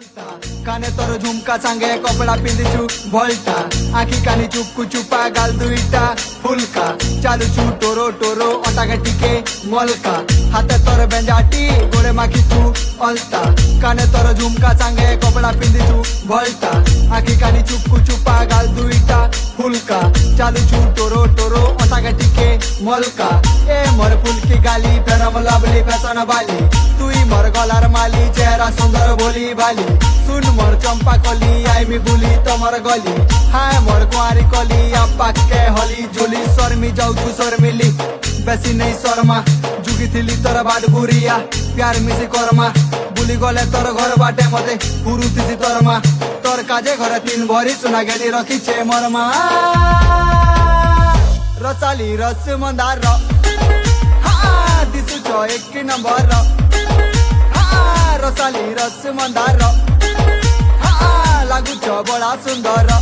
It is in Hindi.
काने तोर झुमका सांगे कपड़ा पिंधिचु भलटा आखि कानी चुपकु चुपा गाल दुईटा फुलका चालू छु टोरो टोरो अटाके टिके मलका हाथे तोर बेंजाटी गोड़े माखिचु अलता काने तोर झुमका सांगे कपड़ा पिंधिचु भलटा आखि कानी चुपकु चुपा गाल दुईटा फुलका चालू छु टोरो टोरो अटाके टिके मलका ए मोर फुलकी गाली फेरम लवली फैशन वाली तुई मोर गलार माली चेहरा सुंदर बोली भाली सुन मोर चंपा कली आईमी बुली तमर गली हाय मोर कुआरी कली आपा के हली झुली शर्मी जाऊछु शर्मिली बेसी नहीं शर्मा जुगी थिली तोर बाद गुरिया प्यार मिसी करमा बुली गले तोर घर बाटे मते पुरुतिसी तोरमा तोर काजे घरे तीन भरी सुना गेली रखी छे मोर मा रसाली रस मंदार हाँ दिसु छो एक नंबर रसाली रस मंदार हाँ लागु छो बड़ा सुंदर।